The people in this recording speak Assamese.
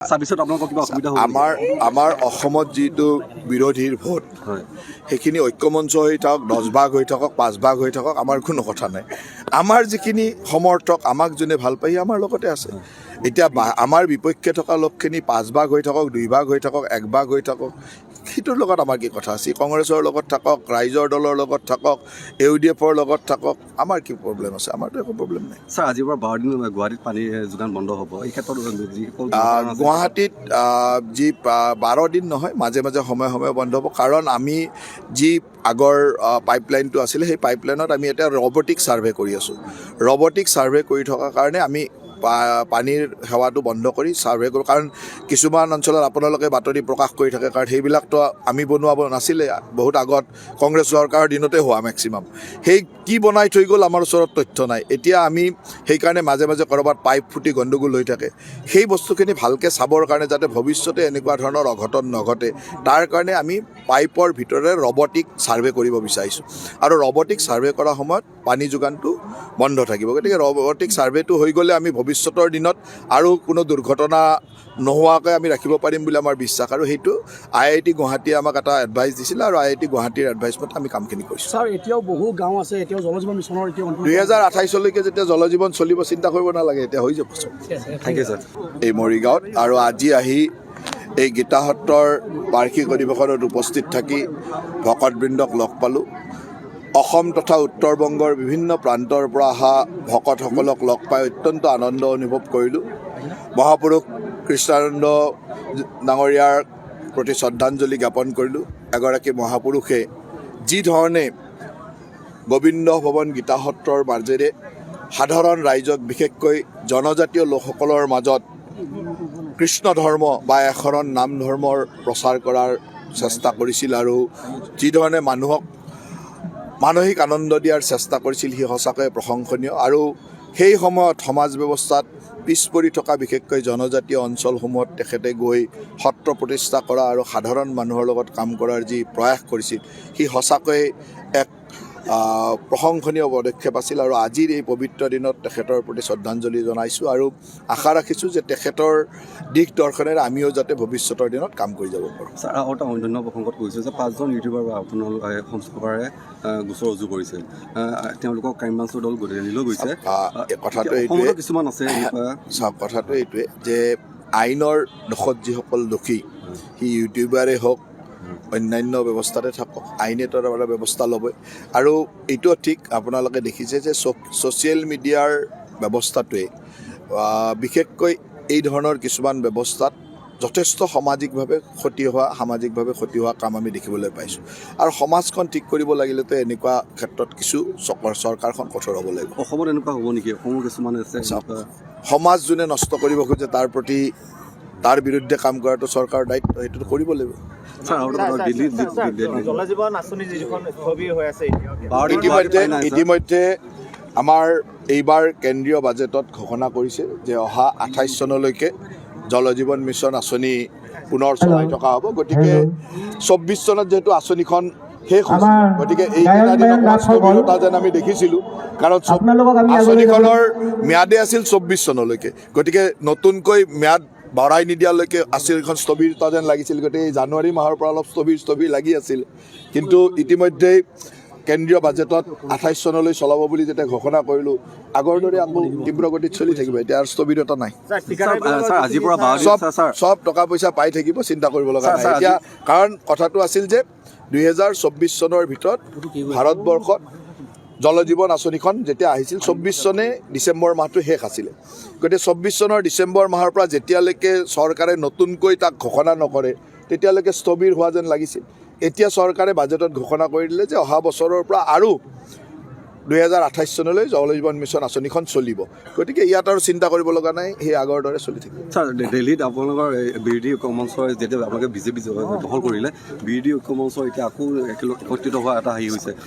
আমাৰ অসমত যিটো বিৰোধীৰ ভোট সেইখিনি ঐক্যমঞ্চ হৈ থাকক 10 ভাগ হৈ থাকক 5 ভাগ হৈ থাকক আমাৰ কোনো কথা নাই। আমাৰ যিখিনি সমৰ্থক আমাক যোনে ভাল পায় আমাৰ লগতে আছে। এতিয়া আমাৰ বিপক্ষে থকা লোকখিনি 5 ভাগ হৈ থাকক 2 ভাগ হৈ থাকক 1 ভাগ হৈ থাকক সেইটোৰ লগত আমাৰ কি কথা আছে। কংগ্ৰেছৰ লগত থাকক, ৰাইজৰ দলৰ লগত থাকক, UDFৰ লগত থাকক, আমাৰ কি প্ৰব্লেম আছে? আমাৰতো একো প্ৰব্লেম নাই। ছাৰ, আজিৰ পৰা 12 দিন গুৱাহাটীত পানী যোগান বন্ধ হ'ব। এই ক্ষেত্ৰত গুৱাহাটীত যি 12 দিন নহয়, মাজে মাজে সময়ে সময়ে বন্ধ হ'ব। কাৰণ আমি যি আগৰ পাইপলাইনটো আছিলে সেই পাইপলাইনত আমি এতিয়া ৰবটিক ছাৰ্ভে কৰি আছোঁ। ৰবটিক ছাৰ্ভে কৰি থকাৰ কাৰণে আমি পানীৰ সেৱাটো বন্ধ কৰি ছাৰ্ভে কৰোঁ। কাৰণ কিছুমান অঞ্চলত আপোনালোকে বাতৰি প্ৰকাশ কৰি থাকে, কাৰণ সেইবিলাকতো আমি বনোৱা নাছিলে, বহুত আগত কংগ্ৰেছ চৰকাৰৰ দিনতে হোৱা মেক্সিমাম। সেই কি বনাই থৈ গ'ল আমাৰ ওচৰত তথ্য নাই। এতিয়া আমি সেইকাৰণে মাজে মাজে ক'ৰবাত পাইপ ফুটি গণ্ডগোল হৈ থাকে। সেই বস্তুখিনি ভালকৈ চাবৰ কাৰণে যাতে ভৱিষ্যতে এনেকুৱা ধৰণৰ অঘটন নঘটে, তাৰ কাৰণে আমি পাইপৰ ভিতৰে ৰবটিক ছাৰ্ভে কৰিব বিচাৰিছোঁ। আৰু ৰবটিক ছাৰ্ভে কৰাৰ সময়ত পানী যোগানটো বন্ধ থাকিব। গতিকে ৰবটিক ছাৰ্ভেটো হৈ গ'লে আমি ভৱিষ্যতৰ দিনত আৰু কোনো দুৰ্ঘটনা নোহোৱাকৈ আমি ৰাখিব পাৰিম বুলি আমাৰ বিশ্বাস। আৰু সেইটো IIT গুৱাহাটীয়ে আমাক এটা এডভাইচ দিছিলে আৰু IIT গুৱাহাটীৰ এডভাইচ মতে আমি কামখিনি কৰিছোঁ। ছাৰ, এতিয়াও বহু গাঁও আছে, এতিয়াও জল জীৱন মিছনৰ 2028লৈকে যেতিয়া জল জীৱন চলিব চিন্তা কৰিব নালাগে, এতিয়া হৈ যাব। Thank you sir. এই মৰিগাঁৱত আৰু আজি আহি এই গীতা সত্ৰৰ বাৰ্ষিক অধিৱেশনত উপস্থিত থাকি ভকতবৃন্দক লগ পালোঁ। অসম তথা উত্তৰ-বংগৰ বিভিন্ন প্ৰান্তৰ পৰা অহা ভকতসকলক লগ পাই অত্যন্ত আনন্দ অনুভৱ কৰিলোঁ। মহাপুৰুষ কৃষ্ণানন্দ ডাঙৰীয়াৰ প্ৰতি শ্ৰদ্ধাঞ্জলি জ্ঞাপন কৰিলোঁ। এগৰাকী মহাপুৰুষে যি ধৰণে গোবিন্দ ভৱন গীতা সত্ৰৰ মাজেৰে সাধাৰণ ৰাইজক, বিশেষকৈ জনজাতীয় লোকসকলৰ মাজত কৃষ্ণ ধৰ্ম বা একশৰণ নাম ধৰ্মৰ প্ৰচাৰ কৰাৰ চেষ্টা কৰিছিল আৰু যি ধৰণে মানুহক মানসিক আনন্দ দিয়াৰ চেষ্টা কৰিছিল, সি সঁচাকৈ প্ৰশংসনীয়। আৰু সেই সময়ত সমাজ ব্যৱস্থাত পিছ পৰি থকা বিশেষকৈ জনজাতীয় অঞ্চলসমূহত তেখেতে গৈ সত্ৰ প্ৰতিষ্ঠা কৰা আৰু সাধাৰণ মানুহৰ লগত কাম কৰাৰ যি প্ৰয়াস কৰিছিল, সি সঁচাকৈ এক প্ৰশংসনীয় পদক্ষেপ আছিল। আৰু আজিৰ এই পবিত্ৰ দিনত তেখেতৰ প্ৰতি শ্ৰদ্ধাঞ্জলি জনাইছোঁ আৰু আশা ৰাখিছোঁ যে তেখেতৰ দিশ দৰ্শনেৰে আমিও যাতে ভৱিষ্যতৰ দিনত কাম কৰি যাব পাৰোঁ। ছাৰ, আৰু এটা অন্য প্ৰসংগত কৈছে যে 5জন ইউটিউবাৰ আপোনালোকে সংস্কৃতিৰে গোচৰ ৰুজু কৰিছে। তেওঁলোকক ক্ৰাইম ব্ৰাঞ্চৰ দল দিল্লীলৈ গৈছে। কথাটো এইটোৱে, কিছুমান আছে চাওক, কথাটো এইটোৱে যে আইনৰ দোষত যিসকল দোষী, সি ইউটিউবাৰে হওক অন্যান্য ব্যৱস্থাতে থাকক, আইনে তাৰ ব্যৱস্থা ল'বই। আৰু এইটো ঠিক আপোনালোকে দেখিছে যে ছ'চিয়েল মিডিয়াৰ ব্যৱস্থাটোৱে বিশেষকৈ এই ধৰণৰ কিছুমান ব্যৱস্থাত যথেষ্ট সামাজিকভাৱে ক্ষতি হোৱা কাম আমি দেখিবলৈ পাইছোঁ। আৰু সমাজখন ঠিক কৰিব লাগিলেতো এনেকুৱা ক্ষেত্ৰত কিছু চৰকাৰখন কঠোৰ হ'ব লাগিব। অসমত এনেকুৱা হ'ব নেকি? অসমৰ কিছুমান আছে, সমাজ যোনে নষ্ট কৰিব খোজে তাৰ বিৰুদ্ধে কাম কৰাটো চৰকাৰৰ দায়িত্ব, সেইটো কৰিব লাগিব। ইতিমধ্যে আমাৰ এইবাৰ কেন্দ্ৰীয় বাজেটত ঘোষণা কৰিছে যে অহা 28 চনলৈকে জল জীৱন মিছন আঁচনি পুনৰ চলাই থকা হ'ব। গতিকে 24 চনত যিহেতু আঁচনিখন শেষ হৈছে, গতিকে এইকেইটা দিনত স্থবিৰতা যেন আমি দেখিছিলোঁ, কাৰণ আঁচনিখনৰ ম্যাদে আছিল 24 চনলৈকে। গতিকে নতুনকৈ ম্যাদ বঢ়াই নিদিয়ালৈকে আঁচনিখন স্থবিৰতা যেন লাগিছিল। গতিকে এই জানুৱাৰী মাহৰ পৰা অলপ স্থবিৰ লাগি আছিল। কিন্তু ইতিমধ্যেই কেন্দ্ৰীয় বাজেটত 28 চনলৈ চলাব বুলি যেতিয়া ঘোষণা কৰিলোঁ, আগৰ দৰে আকৌ তীব্ৰ গতিত চলি থাকিব। এতিয়া আৰু স্থবিৰতা নাই। চব টকা পইচা পাই থাকিব, চিন্তা কৰিব লগা নাই এতিয়া। কাৰণ কথাটো আছিল যে 2024 চনৰ ভিতৰত ভাৰতবৰ্ষত জল জীৱন আঁচনিখন যেতিয়া আহিছিল 24 চনে ডিচেম্বৰ মাহটো শেষ আছিলে। গতিকে 24 চনৰ ডিচেম্বৰ মাহৰ পৰা যেতিয়ালৈকে চৰকাৰে নতুনকৈ তাক ঘোষণা নকৰে তেতিয়ালৈকে স্থবিৰ হোৱা যেন লাগিছিল। এতিয়া চৰকাৰে বাজেটত ঘোষণা কৰি দিলে যে অহা বছৰৰ পৰা আৰু 2028 চনলৈ জল জীৱন মিছন আঁচনিখন চলিব। গতিকে ইয়াত আৰু চিন্তা কৰিব লগা নাই, সেই আগৰ দৰে চলি থাকিব। ছাৰ, দিল্লীত আপোনালোকৰ বিৰোধী ঐক্যমঞ্চই যেতিয়া আপোনালোকে বিজেপি দখল কৰিলে, বিৰোধী ঐক্যমঞ্চ এতিয়া আকৌ একত্ৰিত হোৱা এটা হেৰি হৈছে।